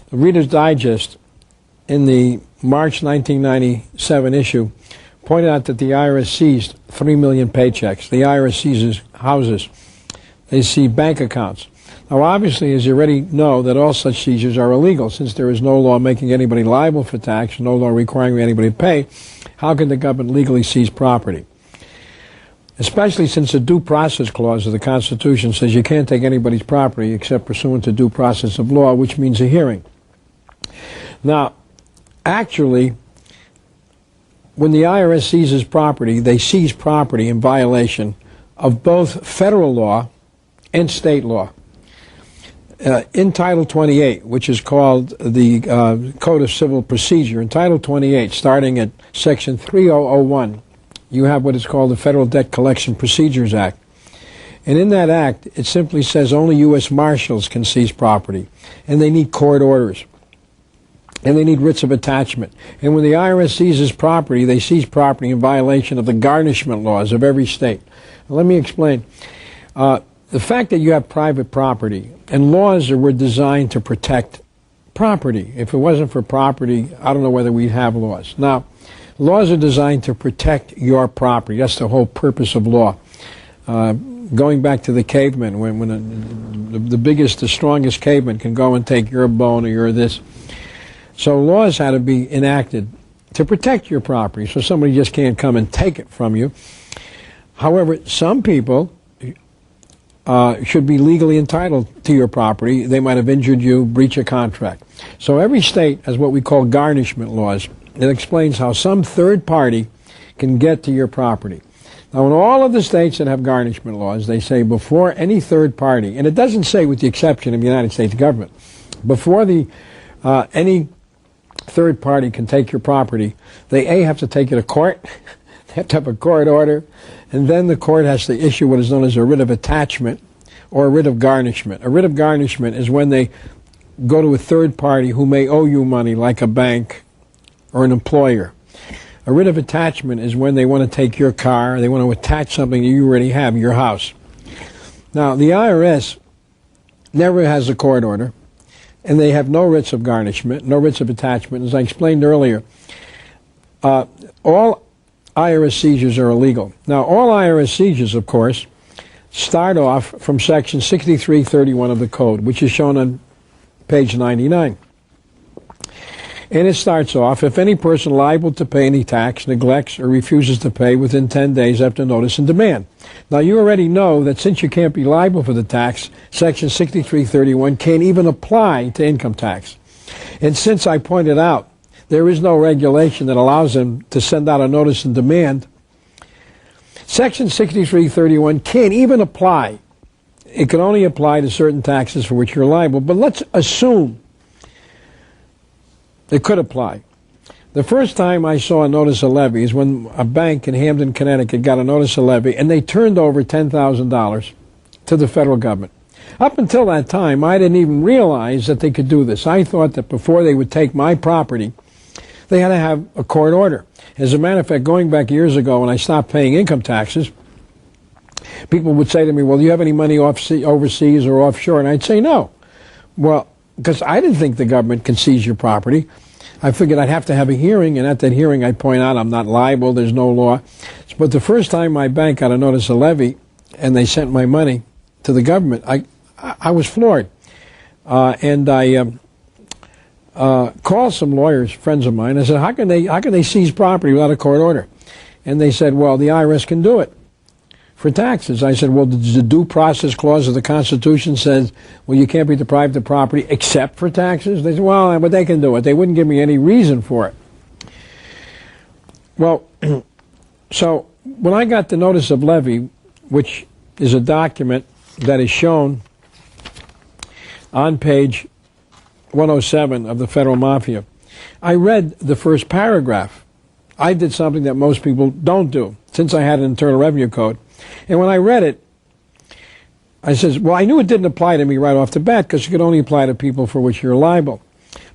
The Reader's Digest in the March 1997 issue pointed out that the IRS seized 3 million paychecks. The IRS seizes houses. They seize bank accounts. Now, obviously, as you already know, that all such seizures are illegal. Since there is no law making anybody liable for tax, no law requiring anybody to pay, how can the government legally seize property? Especially since the due process clause of the Constitution says you can't take anybody's property except pursuant to due process of law, which means a hearing. Now, actually, when the IRS seizes property, they seize property in violation of both federal law and state law. In Title 28, which is called the Code of Civil Procedure, in Title 28, starting at Section 3001, you have what is called the Federal Debt Collection Procedures Act. And in that act, it simply says only U.S. Marshals can seize property, and they need court orders, and they need writs of attachment. And when the IRS seizes property, they seize property in violation of the garnishment laws of every state. Now, let me explain. The fact that you have private property, and laws were designed to protect property. If it wasn't for property, I don't know whether we'd have laws. Now, laws are designed to protect your property. That's the whole purpose of law. Going back to the cavemen, when the biggest, the strongest caveman can go and take your bone or your this. So laws had to be enacted to protect your property, so somebody just can't come and take it from you. However, some people should be legally entitled to your property. They might have injured you, breach a contract. So every state has what we call garnishment laws. It explains how some third party can get to your property. Now, in all of the states that have garnishment laws, they say before any third party, and it doesn't say with the exception of the United States government, before any third party can take your property, they A, have to take you to court, they have to have a court order, and then the court has to issue what is known as a writ of attachment or a writ of garnishment. A writ of garnishment is when they go to a third party who may owe you money, like a bank or an employer. A writ of attachment is when they want to take your car, they want to attach something that you already have, your house. Now, the IRS never has a court order, and they have no writs of garnishment, no writs of attachment. As I explained earlier, all IRS seizures are illegal. Now, all IRS seizures, of course, start off from Section 6331 of the Code, which is shown on page 99. And it starts off, if any person liable to pay any tax neglects or refuses to pay within 10 days after notice and demand. Now, you already know that since you can't be liable for the tax, Section 6331 can't even apply to income tax. And since I pointed out there is no regulation that allows them to send out a notice and demand, Section 6331 can't even apply. It can only apply to certain taxes for which you're liable. But let's assume it could apply. The first time I saw a notice of levy is when a bank in Hamden, Connecticut got a notice of levy, and they turned over $10,000 to the federal government. Up until that time, I didn't even realize that they could do this. I thought that before they would take my property, they had to have a court order. As a matter of fact, going back years ago when I stopped paying income taxes, people would say to me, well, do you have any money overseas or offshore? And I'd say no. Well, because I didn't think the government can seize your property. I figured I'd have to have a hearing, and at that hearing I'd point out I'm not liable, there's no law. But the first time my bank got a notice of levy and they sent my money to the government, I was floored. And I called some lawyers, friends of mine. I said, how can they seize property without a court order? And they said, well, the IRS can do it for taxes. I said, well, the due process clause of the Constitution says, well, you can't be deprived of property except for taxes. They said, well, but they can do it. They wouldn't give me any reason for it. Well, so when I got the notice of levy, which is a document that is shown on page 107 of the Federal Mafia, I read the first paragraph. I did something that most people don't do, since I had an Internal Revenue Code. And when I read it, I says, well, I knew it didn't apply to me right off the bat because it could only apply to people for which you're liable.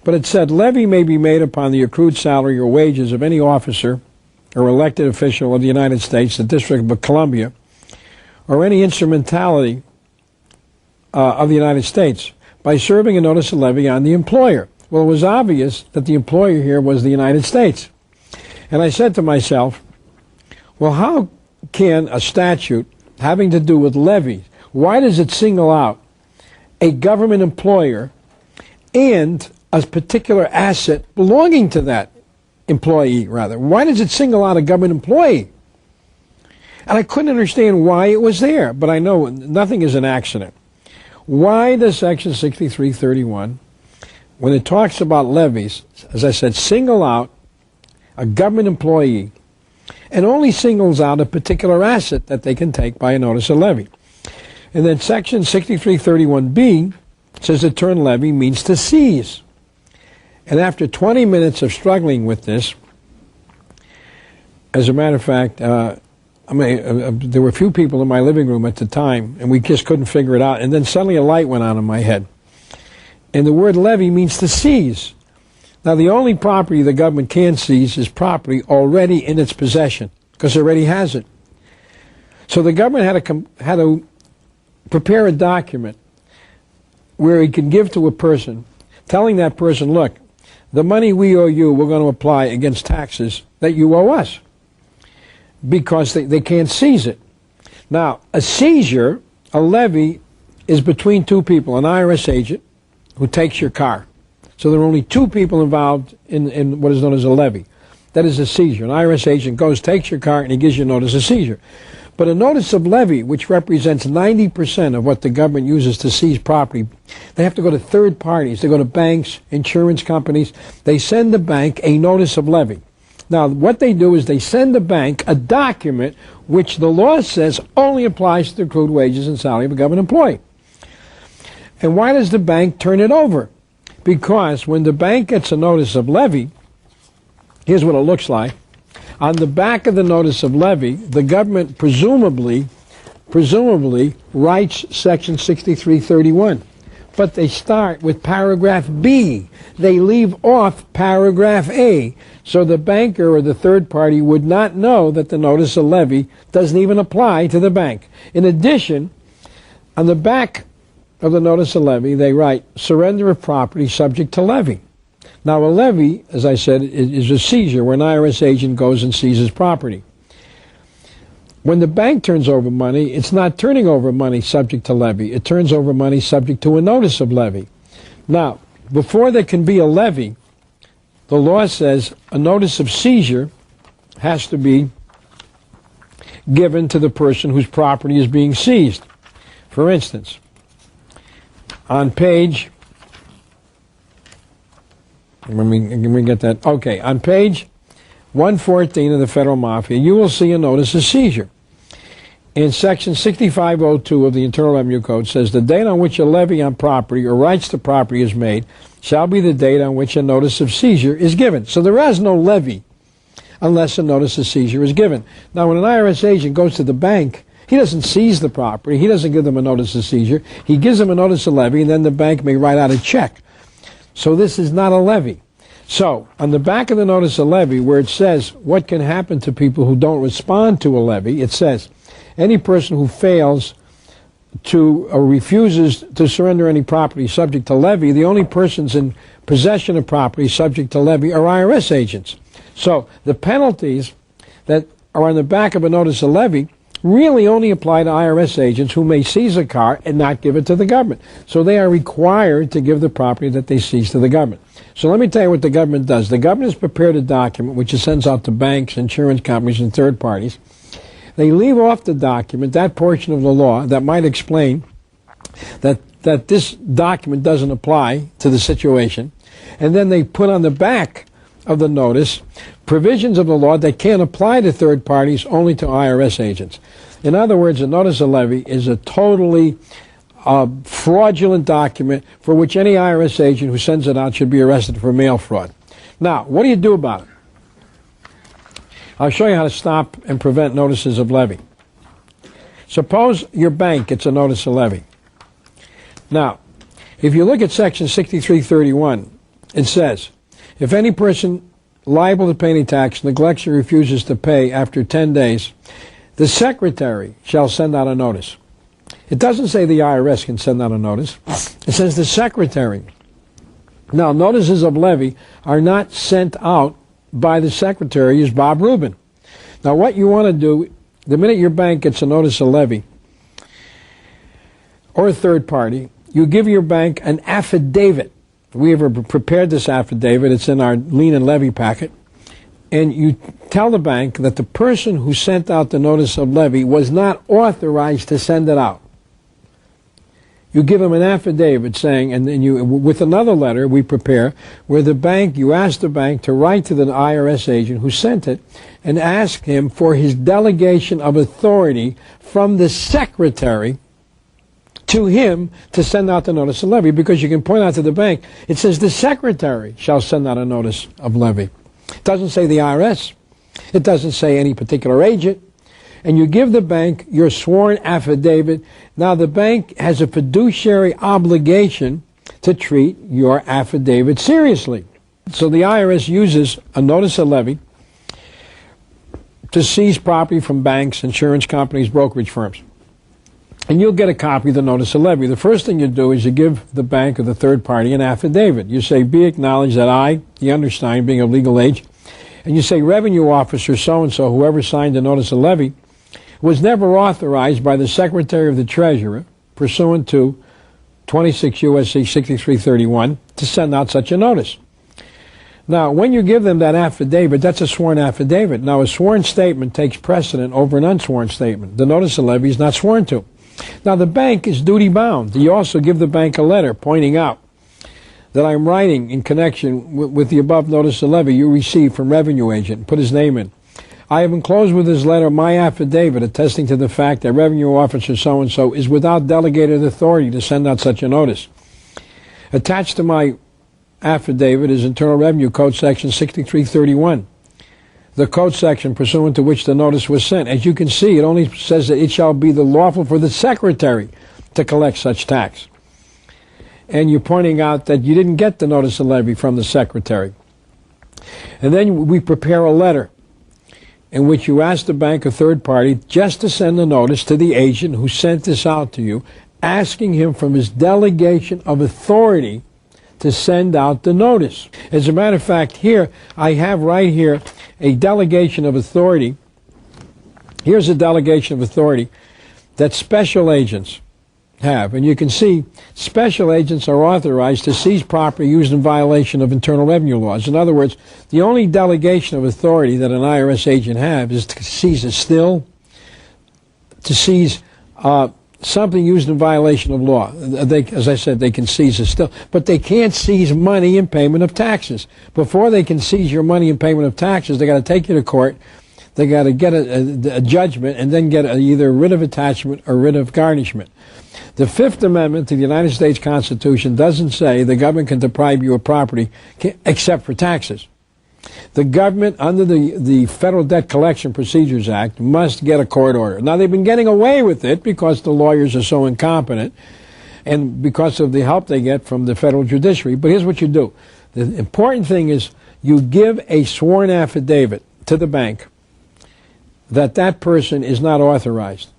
But it said, levy may be made upon the accrued salary or wages of any officer or elected official of the United States, the District of Columbia, or any instrumentality of the United States by serving a notice of levy on the employer, Well, it was obvious that the employer here was the United States. And I said to myself, well, how can a statute having to do with levies, why does it single out a government employer and a particular asset belonging to that employee, rather? Why does it single out a government employee? And I couldn't understand why it was there, but I know nothing is an accident. Why does Section 6331, when it talks about levies, as I said, single out a government employee and only singles out a particular asset that they can take by a notice of levy? And then Section 6331B says the term levy means to seize. And after 20 minutes of struggling with this, as a matter of fact, there were a few people in my living room at the time, and we just couldn't figure it out. And then suddenly a light went on in my head. And the word levy means to seize. Now, the only property the government can seize is property already in its possession, because it already has it. So the government had to prepare a document where it can give to a person, telling that person, look, the money we owe you, we're going to apply against taxes that you owe us, because they can't seize it. Now, a seizure, a levy, is between two people, an IRS agent who takes your car. So there are only two people involved in what is known as a levy. That is a seizure. An IRS agent goes, takes your car, and he gives you a notice of seizure. But a notice of levy, which represents 90% of what the government uses to seize property, they have to go to third parties. They go to banks, insurance companies. They send the bank a notice of levy. Now, what they do is they send the bank a document which the law says only applies to the accrued wages and salary of a government employee. And why does the bank turn it over? Because when the bank gets a notice of levy, here's what it looks like. On the back of the notice of levy, the government presumably writes Section 6331. But they start with paragraph B. They leave off paragraph A. So the banker or the third party would not know that the notice of levy doesn't even apply to the bank. In addition, on the back of the notice of levy, they write surrender of property subject to levy. Now, a levy, as I said, is a seizure where an IRS agent goes and seizes property. When the bank turns over money, it's not turning over money subject to levy. It turns over money subject to a notice of levy. Now, before there can be a levy, the law says a notice of seizure has to be given to the person whose property is being seized. For instance, on page... Let me get that. Okay, on page 114 of the Federal Mafia, you will see a notice of seizure. In Section 6502 of the Internal Revenue Code says the date on which a levy on property or rights to property is made shall be the date on which a notice of seizure is given. So there is no levy unless a notice of seizure is given. Now, when an IRS agent goes to the bank, he doesn't seize the property. He doesn't give them a notice of seizure. He gives them a notice of levy, and then the bank may write out a check. So this is not a levy. So, on the back of the notice of levy, where it says what can happen to people who don't respond to a levy, it says any person who fails to or refuses to surrender any property subject to levy, the only persons in possession of property subject to levy are IRS agents. So, the penalties that are on the back of a notice of levy really only apply to IRS agents who may seize a car and not give it to the government. So they are required to give the property that they seize to the government. So let me tell you what the government does. The government has prepared a document which it sends out to banks, insurance companies, and third parties. They leave off the document that portion of the law that might explain that this document doesn't apply to the situation, and then they put on the back of the notice provisions of the law that can't apply to third parties, only to IRS agents. In other words, a notice of levy is a totally fraudulent document for which any IRS agent who sends it out should be arrested for mail fraud. Now, what do you do about it? I'll show you how to stop and prevent notices of levy. Suppose your bank gets a notice of levy. Now, if you look at Section 6331, it says, if any person liable to pay any tax neglects or refuses to pay after 10 days, the secretary shall send out a notice. It doesn't say the IRS can send out a notice. It says the secretary Now, notices of levy are not sent out by the secretary as Bob Rubin. Now, what you want to do, the minute your bank gets a notice of levy or a third party, you give your bank an affidavit. We have prepared this affidavit. It's in our lien and levy packet. And you tell the bank that the person who sent out the notice of levy was not authorized to send it out. You give them an affidavit saying, and then you, with another letter we prepare, where the bank, you ask the bank to write to the IRS agent who sent it and ask him for his delegation of authority from the secretary to him to send out the notice of levy, because you can point out to the bank, it says the secretary shall send out a notice of levy. It doesn't say the IRS. It doesn't say any particular agent. And you give the bank your sworn affidavit. Now the bank has a fiduciary obligation to treat your affidavit seriously. So the IRS uses a notice of levy to seize property from banks, insurance companies, brokerage firms. And you'll get a copy of the notice of levy. The first thing you do is you give the bank or the third party an affidavit. You say, be acknowledged that I, the undersigned, being of legal age, and you say revenue officer so-and-so, whoever signed the notice of levy, was never authorized by the Secretary of the Treasurer, pursuant to 26 U.S.C. 6331, to send out such a notice. Now, when you give them that affidavit, that's a sworn affidavit. Now, a sworn statement takes precedent over an unsworn statement. The notice of levy is not sworn to. Now, the bank is duty-bound. You also give the bank a letter pointing out that I'm writing in connection with the above notice of levy you received from revenue agent. Put his name in. I have enclosed with this letter my affidavit attesting to the fact that revenue officer so-and-so is without delegated authority to send out such a notice. Attached to my affidavit is Internal Revenue Code Section 6331, the code section pursuant to which the notice was sent. As you can see, it only says that it shall be the lawful for the secretary to collect such tax. And you're pointing out that you didn't get the notice of levy from the secretary. And then we prepare a letter in which you ask the bank or third party just to send a notice to the agent who sent this out to you, asking him from his delegation of authority to send out the notice. As a matter of fact, here, I have right here a delegation of authority. Here's a delegation of authority that special agents have. And you can see special agents are authorized to seize property used in violation of internal revenue laws. In other words, the only delegation of authority that an IRS agent has is to seize a still, to seize something used in violation of law. As I said, they can seize a still, but they can't seize money in payment of taxes. Before they can seize your money in payment of taxes, they got to take you to court. They got to get a judgment and then get either a writ of attachment or writ of garnishment. The Fifth Amendment to the United States Constitution doesn't say the government can deprive you of property except for taxes. The government, under the Federal Debt Collection Procedures Act, must get a court order. Now, they've been getting away with it because the lawyers are so incompetent and because of the help they get from the federal judiciary. But here's what you do. The important thing is you give a sworn affidavit to the bank that that person is not authorized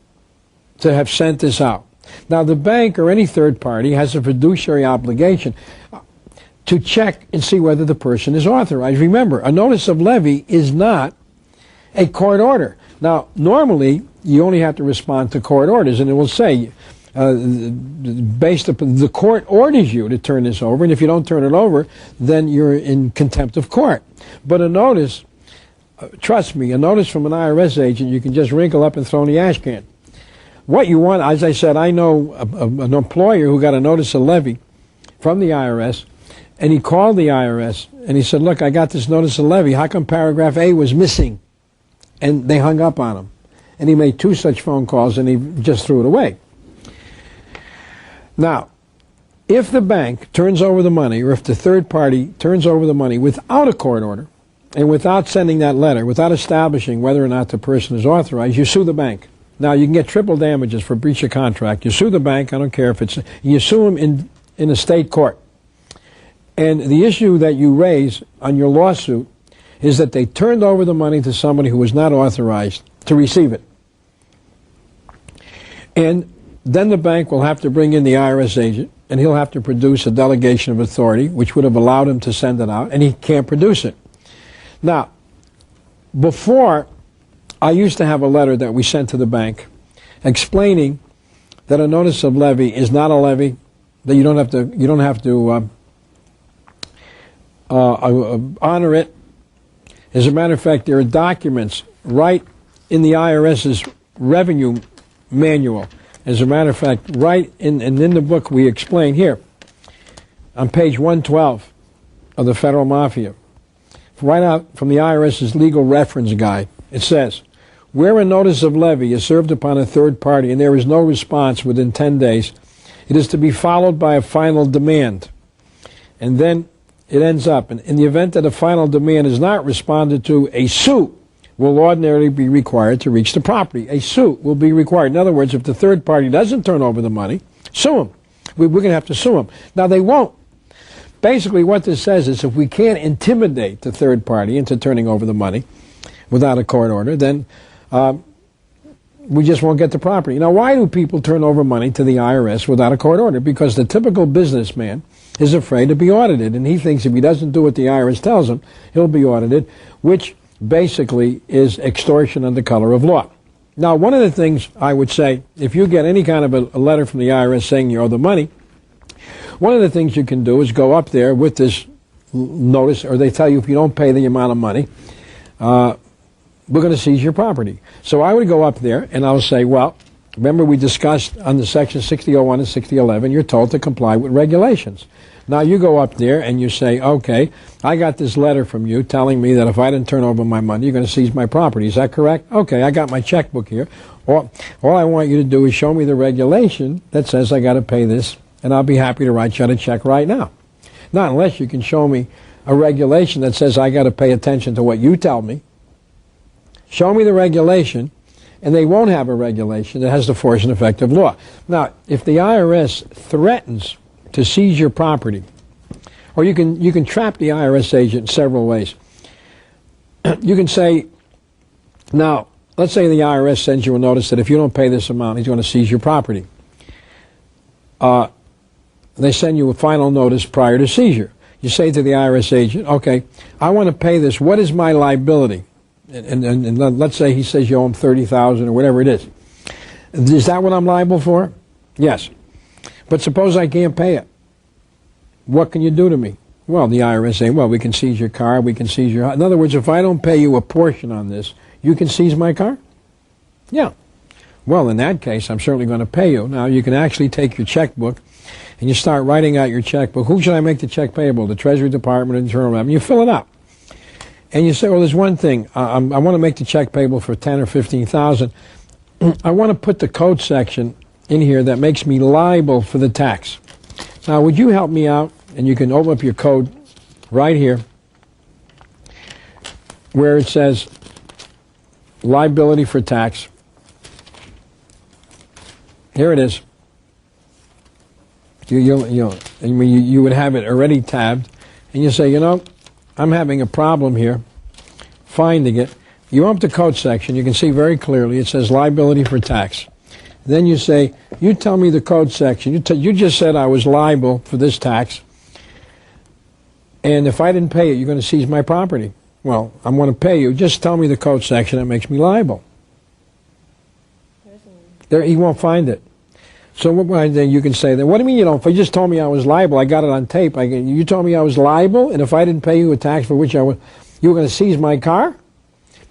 to have sent this out. Now, the bank or any third party has a fiduciary obligation to check and see whether the person is authorized. Remember, a notice of levy is not a court order. Now, normally, you only have to respond to court orders, and it will say, based upon the court orders you to turn this over, and if you don't turn it over, then you're in contempt of court. But a notice, trust me, a notice from an IRS agent, you can just wrinkle up and throw in the ash can. What you want, as I said, I know an employer who got a notice of levy from the IRS, and he called the IRS, and he said, look, I got this notice of levy. How come paragraph A was missing? And they hung up on him. And he made 2 such phone calls, and he just threw it away. Now, if the bank turns over the money, or if the third party turns over the money without a court order, and without sending that letter, without establishing whether or not the person is authorized, you sue the bank. Now, you can get triple damages for breach of contract. You sue the bank, I don't care if it's, you sue them in a state court. And the issue that you raise on your lawsuit is that they turned over the money to somebody who was not authorized to receive it. And then the bank will have to bring in the IRS agent, and he'll have to produce a delegation of authority, which would have allowed him to send it out, and he can't produce it. Now, before, I used to have a letter that we sent to the bank explaining that a notice of levy is not a levy, that you don't have to honor it. As a matter of fact, there are documents right in the IRS's revenue manual. As a matter of fact, right in the book we explain here, on page 112 of the Federal Mafia, right out from the IRS's legal reference guide, it says, where a notice of levy is served upon a third party and there is no response within 10 days, it is to be followed by a final demand. And then it ends up, in the event that a final demand is not responded to, a suit will ordinarily be required to reach the property. A suit will be required. In other words, if the third party doesn't turn over the money, sue them. We're going to have to sue them. Now, they won't. Basically, what this says is if we can't intimidate the third party into turning over the money without a court order, then we just won't get the property. Now, why do people turn over money to the IRS without a court order? Because the typical businessman is afraid to be audited, and he thinks if he doesn't do what the IRS tells him, he'll be audited, which basically is extortion under color of law. Now, one of the things I would say, if you get any kind of a letter from the IRS saying you owe the money, one of the things you can do is go up there with this notice, or they tell you if you don't pay the amount of money, we're going to seize your property. So I would go up there and I'll say, well, remember we discussed under section 6001 and 6011, you're told to comply with regulations. Now you go up there and you say, okay, I got this letter from you telling me that if I didn't turn over my money, you're going to seize my property. Is that correct? Okay, I got my checkbook here. All I want you to do is show me the regulation that says I got to pay this, and I'll be happy to write you out a check right now. Not unless you can show me a regulation that says I got to pay attention to what you tell me. Show me the regulation, and they won't have a regulation that has the force and effect of law. Now, if the IRS threatens to seize your property, or you can trap the IRS agent in several ways. You can say, now, let's say the IRS sends you a notice that if you don't pay this amount, he's going to seize your property. They send you a final notice prior to seizure. You say to the IRS agent, okay, I want to pay this. What is my liability? And let's say he says you owe him $30,000 or whatever it is. Is that what I'm liable for? Yes. But suppose I can't pay it. What can you do to me? Well, the IRS say, well, we can seize your car, we can seize your house. In other words, if I don't pay you a portion on this, you can seize my car? Yeah. Well, in that case, I'm certainly going to pay you. Now, you can actually take your checkbook and you start writing out your checkbook. Who should I make the check payable? The Treasury Department, Internal Revenue. You fill it out. And you say, well, there's one thing. I want to make the check payable for $10,000 or $15,000. I want to put the code section in here that makes me liable for the tax. Now, would you help me out? And you can open up your code right here where it says liability for tax. Here it is. You would have it already tabbed, and you say, you know, I'm having a problem here finding it. You open up the code section, you can see very clearly it says liability for tax. Then you say, you tell me the code section. You just said I was liable for this tax, and if I didn't pay it, you're going to seize my property. Well, I'm going to pay you. Just tell me the code section that makes me liable. There, he won't find it. So then you can say, then what do you mean you don't? If you just told me I was liable, I got it on tape. You told me I was liable, and if I didn't pay you a tax for which you were going to seize my car?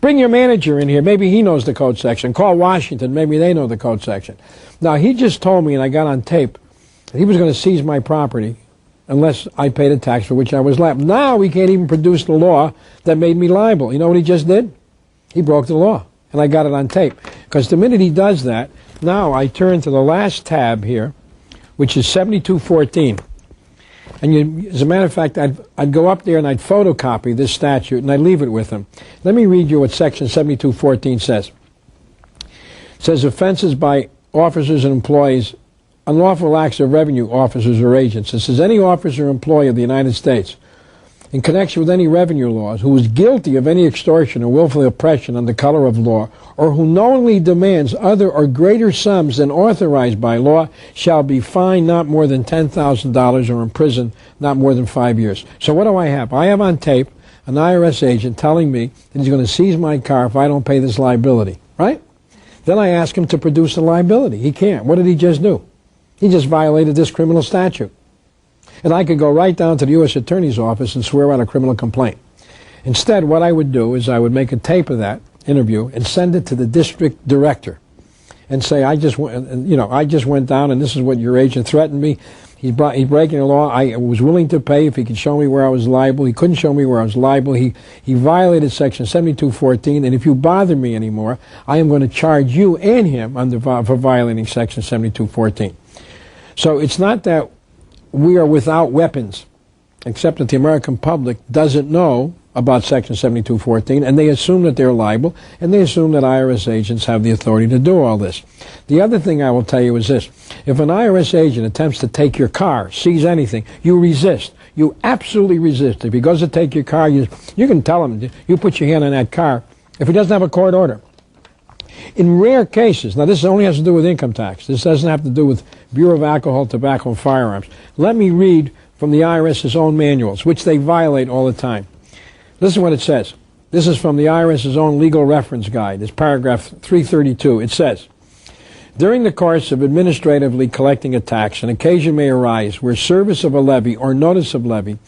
Bring your manager in here. Maybe he knows the code section. Call Washington. Maybe they know the code section. Now, he just told me, and I got on tape, that he was going to seize my property unless I paid a tax for which I was liable. Now he can't even produce the law that made me liable. You know what he just did? He broke the law, and I got it on tape. Because the minute he does that, now I turn to the last tab here, which is 7214. And as a matter of fact, I'd go up there and I'd photocopy this statute and I'd leave it with him. Let me read you what section 7214 says. It says offenses by officers and employees, unlawful acts of revenue officers or agents. It says any officer or employee of the United States in connection with any revenue laws, who is guilty of any extortion or willful oppression under color of law, or who knowingly demands other or greater sums than authorized by law, shall be fined not more than $10,000 or imprisoned not more than 5 years. So what do I have? I have on tape an IRS agent telling me that he's going to seize my car if I don't pay this liability, right? Then I ask him to produce the liability. He can't. What did he just do? He just violated this criminal statute. And I could go right down to the U.S. Attorney's Office and swear out a criminal complaint. Instead, what I would do is I would make a tape of that interview and send it to the district director and say, I just went down and this is what your agent threatened me. He's breaking the law. I was willing to pay if he could show me where I was liable. He couldn't show me where I was liable. He violated Section 7214, and if you bother me anymore, I am going to charge you and him for violating Section 7214. So it's not that we are without weapons, except that the American public doesn't know about Section 7214, and they assume that they're liable, and they assume that IRS agents have the authority to do all this. The other thing I will tell you is this. If an IRS agent attempts to take your car, seize anything, you resist. You absolutely resist. If he goes to take your car, you can tell him, you put your hand on that car, if he doesn't have a court order. In rare cases, now this only has to do with income tax. This doesn't have to do with Bureau of Alcohol, Tobacco, and Firearms. Let me read from the IRS's own manuals, which they violate all the time. Listen to what it says. This is from the IRS's own legal reference guide. It's paragraph 332. It says, during the course of administratively collecting a tax, an occasion may arise where service of a levy or notice of levy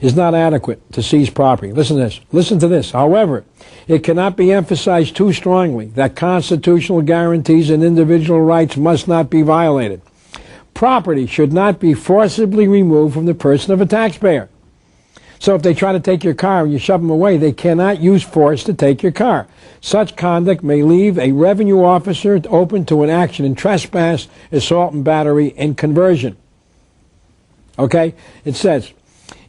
is not adequate to seize property. Listen to this. Listen to this. However, it cannot be emphasized too strongly that constitutional guarantees and individual rights must not be violated. Property should not be forcibly removed from the person of a taxpayer. So if they try to take your car and you shove them away, they cannot use force to take your car. Such conduct may leave a revenue officer open to an action in trespass, assault and battery, and conversion. Okay? It says,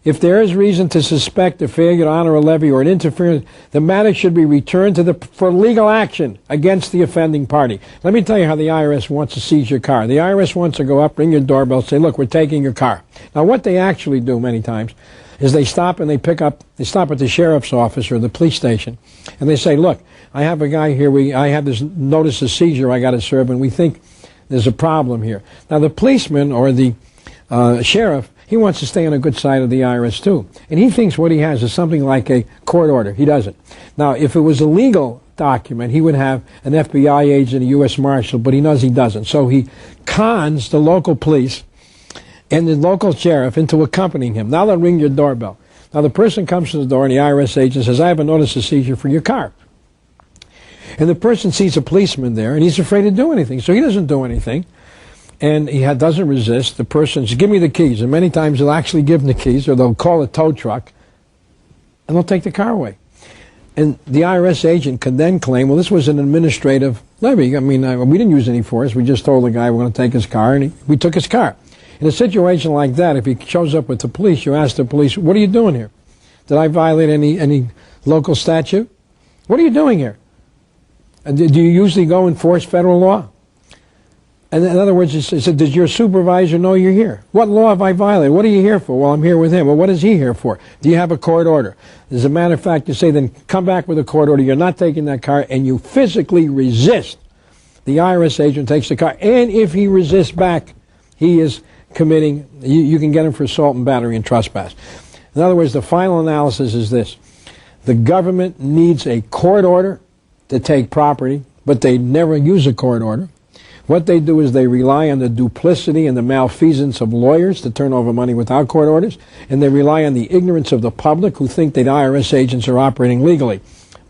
if there is reason to suspect a failure to honor a levy or an interference, the matter should be returned for legal action against the offending party. Let me tell you how the IRS wants to seize your car. The IRS wants to go up, ring your doorbell, say, look, we're taking your car. Now, what they actually do many times is they stop and they stop at the sheriff's office or the police station, and they say, look, I have a guy here, I have this notice of seizure I got to serve, and we think there's a problem here. Now, the policeman or the sheriff, he wants to stay on a good side of the IRS too. And he thinks what he has is something like a court order. He doesn't. Now, if it was a legal document, he would have an FBI agent, a U.S. Marshal, but he knows he doesn't. So he cons the local police and the local sheriff into accompanying him. Now they'll ring your doorbell. Now the person comes to the door and the IRS agent says, I have a notice of seizure for your car. And the person sees a policeman there and he's afraid to do anything. So he doesn't do anything. And he doesn't resist. The person says, give me the keys. And many times they'll actually give him the keys, or they'll call a tow truck, and they'll take the car away. And the IRS agent can then claim, well, this was an administrative levy. I mean, we didn't use any force. We just told the guy we're going to take his car, and we took his car. In a situation like that, if he shows up with the police, you ask the police, what are you doing here? Did I violate any local statute? What are you doing here? And do you usually go enforce federal law? And in other words, he said, does your supervisor know you're here? What law have I violated? What are you here for? Well, I'm here with him. Well, what is he here for? Do you have a court order? As a matter of fact, you say, then come back with a court order. You're not taking that car, and you physically resist. The IRS agent takes the car, and if he resists back, he is committing, you can get him for assault and battery and trespass. In other words, the final analysis is this. The government needs a court order to take property, but they never use a court order. What they do is they rely on the duplicity and the malfeasance of lawyers to turn over money without court orders, and they rely on the ignorance of the public who think that IRS agents are operating legally.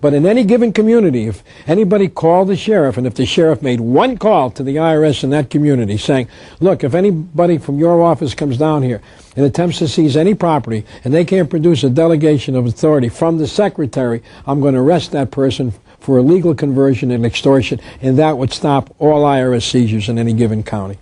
But in any given community, if anybody called the sheriff, and if the sheriff made one call to the IRS in that community saying, look, if anybody from your office comes down here and attempts to seize any property and they can't produce a delegation of authority from the secretary, I'm going to arrest that person for illegal conversion and extortion, and that would stop all IRS seizures in any given county.